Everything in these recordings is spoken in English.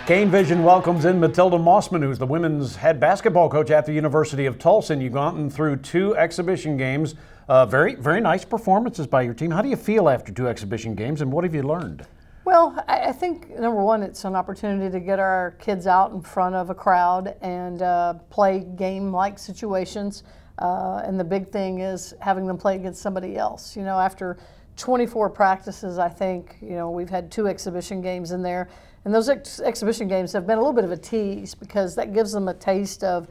Kane Vision welcomes in Matilda Mossman, who's the women's head basketball coach at the University of Tulsa. And you've gone through 2 exhibition games. Very nice performances by your team. How do you feel after 2 exhibition games, and what have you learned? Well, I think, number one, it's an opportunity to get our kids out in front of a crowd and play game-like situations. And the big thing is having them play against somebody else. You know, after 24 practices, I think, you know, we've had 2 exhibition games in there. And those exhibition games have been a little bit of a tease because that gives them a taste of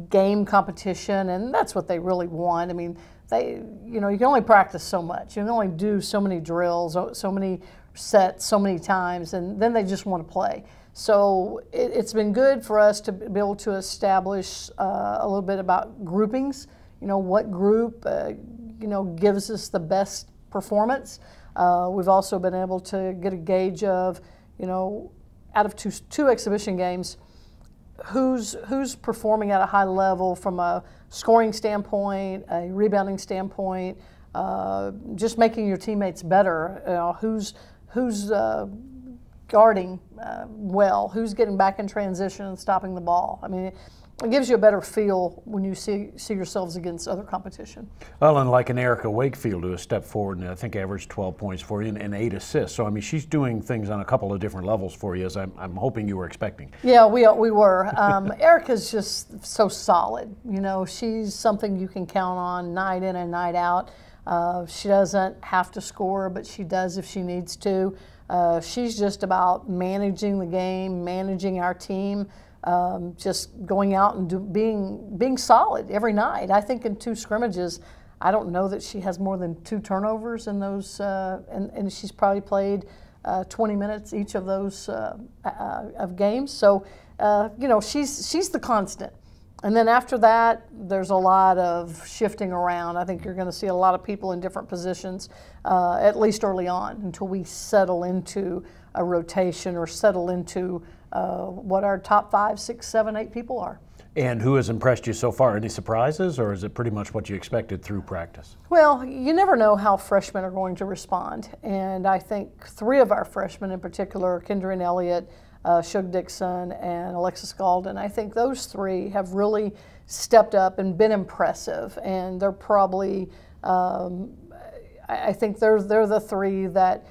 game competition, and that's what they really want. I mean, you know, you can only practice so much. You can only do so many drills, so many sets, so many times, and then they just want to play. So it's been good for us to be able to establish a little bit about groupings. You know, what group, you know, gives us the best performance. We've also been able to get a gauge of, you know, out of two exhibition games, who's performing at a high level from a scoring standpoint, a rebounding standpoint, just making your teammates better. You know, who's guarding well, who's getting back in transition and stopping the ball. I mean, it gives you a better feel when you see yourselves against other competition. Well, and like an Erica Wakefield, who has stepped forward and I think averaged 12 points for you and 8 assists. So, I mean, she's doing things on a couple of different levels for you, as I'm hoping you were expecting. Yeah, we were. Erica's just so solid. You know, she's something you can count on night in and night out. She doesn't have to score, but she does if she needs to. She's just about managing the game, managing our team. Just going out and being solid every night. I think in 2 scrimmages, I don't know that she has more than 2 turnovers in those, and she's probably played 20 minutes each of those of games. So, you know, she's the constant. And then after that, there's a lot of shifting around. I think you're going to see a lot of people in different positions, at least early on, until we settle into a rotation or settle into what our top 5, 6, 7, 8 people are. And who has impressed you so far? Any surprises, or is it pretty much what you expected through practice? Well, you never know how freshmen are going to respond. And I think 3 of our freshmen in particular, Kendra and Elliott, Shug Dixon, and Alexis Galden, I think those 3 have really stepped up and been impressive. And they're probably, I think they're the 3 that,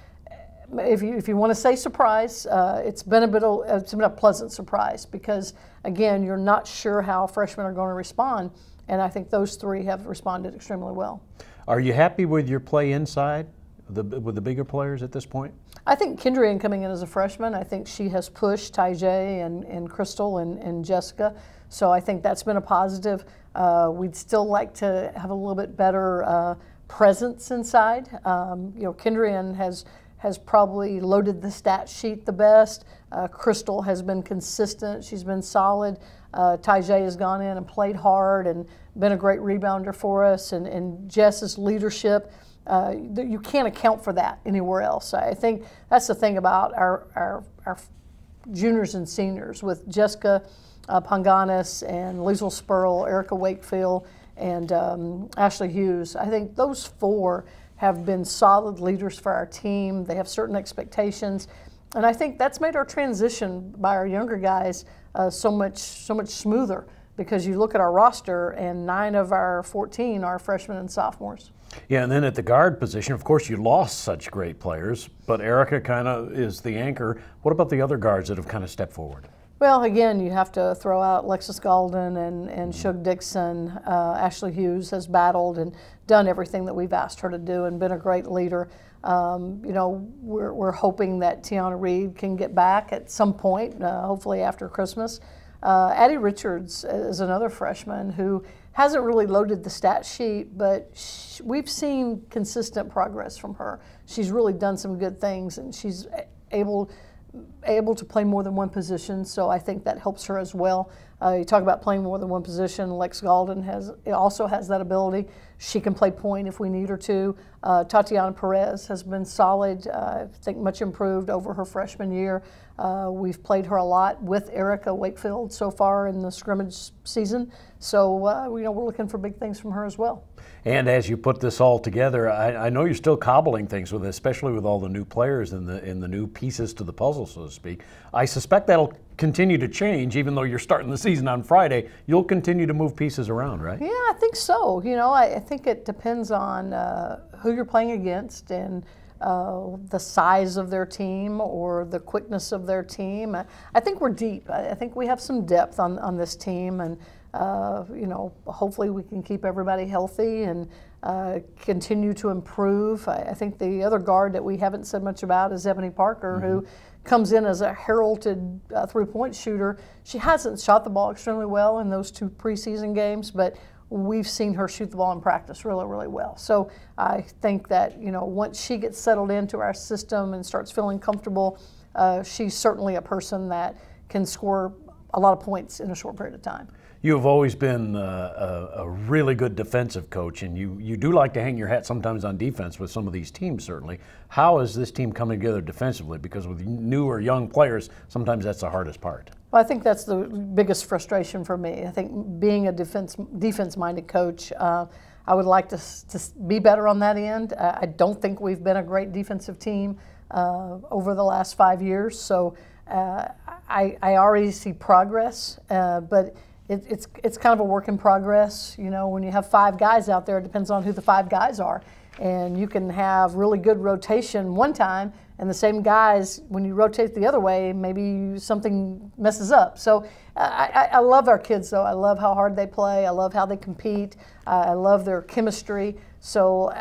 if you want to say surprise, it's been a pleasant surprise because, again, you're not sure how freshmen are going to respond, and I think those 3 have responded extremely well. Are you happy with your play inside with the bigger players at this point? I think Kendrian coming in as a freshman, I think she has pushed Tyjae and Crystal and Jessica, so I think that's been a positive. We'd still like to have a little bit better presence inside. You know, Kendrian has probably loaded the stat sheet the best. Crystal has been consistent. She's been solid. Tyjae has gone in and played hard and been a great rebounder for us. And Jess's leadership, you can't account for that anywhere else. I think that's the thing about our juniors and seniors with Jessica Panganis and Liesl Spurl, Erica Wakefield, and Ashley Hughes. I think those 4 have been solid leaders for our team. They have certain expectations, and I think that's made our transition by our younger guys so much smoother because you look at our roster and 9 of our 14 are freshmen and sophomores. Yeah, and then at the guard position, of course, you lost such great players, but Erica kind of is the anchor. What about the other guards that have kind of stepped forward? Well, again, you have to throw out Alexis Galden and Shug Dixon. Ashley Hughes has battled and done everything that we've asked her to do and been a great leader. You know, we're hoping that Tiana Reed can get back at some point, hopefully after Christmas. Addie Richards is another freshman who hasn't really loaded the stat sheet, but we've seen consistent progress from her. She's really done some good things, and she's able to play more than one position, so I think that helps her as well. You talk about playing more than one position. Lex Galden also has that ability. She can play point if we need her to. Tatiana Perez has been solid, I think much improved over her freshman year. We've played her a lot with Erica Wakefield so far in the scrimmage season, so you know, we're looking for big things from her as well. And as you put this all together, I know you're still cobbling things with it, especially with all the new players and the new pieces to the puzzle, so to speak. I suspect that'll continue to change, even though you're starting the season on Friday. You'll continue to move pieces around, right? Yeah, I think so. You know, I think it depends on who you're playing against and the size of their team or the quickness of their team. I think we're deep. I think we have some depth on this team, and you know, hopefully we can keep everybody healthy and continue to improve. I think the other guard that we haven't said much about is Ebony Parker, who comes in as a heralded three-point shooter. She hasn't shot the ball extremely well in those 2 preseason games, but we've seen her shoot the ball in practice really, really well. So I think that, you know, once she gets settled into our system and starts feeling comfortable, she's certainly a person that can score a lot of points in a short period of time. You have always been a really good defensive coach, and you do like to hang your hat sometimes on defense with some of these teams, certainly. How is this team coming together defensively? Because with new or young players, sometimes that's the hardest part. Well, I think that's the biggest frustration for me. I think being a defense-minded coach, I would like to be better on that end. I don't think we've been a great defensive team over the last 5 years, so I already see progress, but it's kind of a work in progress. You know, when you have 5 guys out there, it depends on who the 5 guys are. And you can have really good rotation one time, and the same guys, when you rotate the other way, maybe something messes up. So I love our kids, though. I love how hard they play. I love how they compete. I love their chemistry. So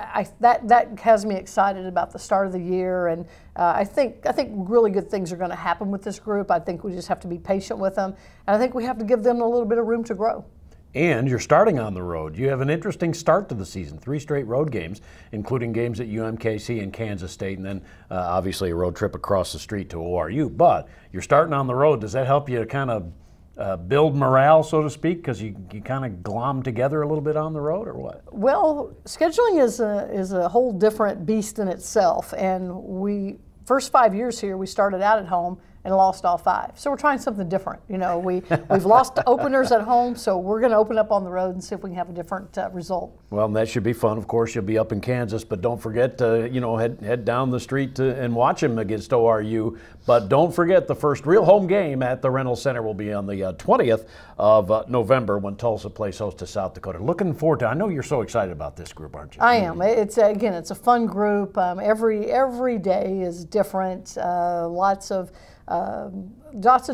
that has me excited about the start of the year. And I think really good things are going to happen with this group. I think we just have to be patient with them. And I think we have to give them a little bit of room to grow. And you're starting on the road. You have an interesting start to the season, 3 straight road games, including games at UMKC and Kansas State, and then obviously a road trip across the street to ORU. But you're starting on the road. Does that help you kind of build morale, so to speak, because you kind of glom together a little bit on the road, or what? Well, scheduling is a whole different beast in itself. And first 5 years here, we started out at home and lost all 5. So we're trying something different. You know, we've lost openers at home, so we're going to open up on the road and see if we can have a different result. Well, that should be fun. Of course, you'll be up in Kansas, but don't forget to, you know, head down the street and watch them against ORU. But don't forget, the first real home game at the Reynolds Center will be on the 20th of November when Tulsa plays host to South Dakota. Looking forward to it. I know you're so excited about this group, aren't you? I am. It's a fun group. Every day is different. Lots of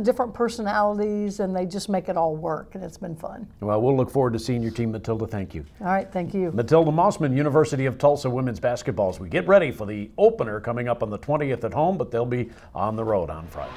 different personalities, and they just make it all work, and it's been fun. Well, we'll look forward to seeing your team, Matilda. Thank you. All right, thank you. Matilda Mossman, University of Tulsa women's basketball, as we get ready for the opener coming up on the 20th at home, but they'll be on the road on Friday.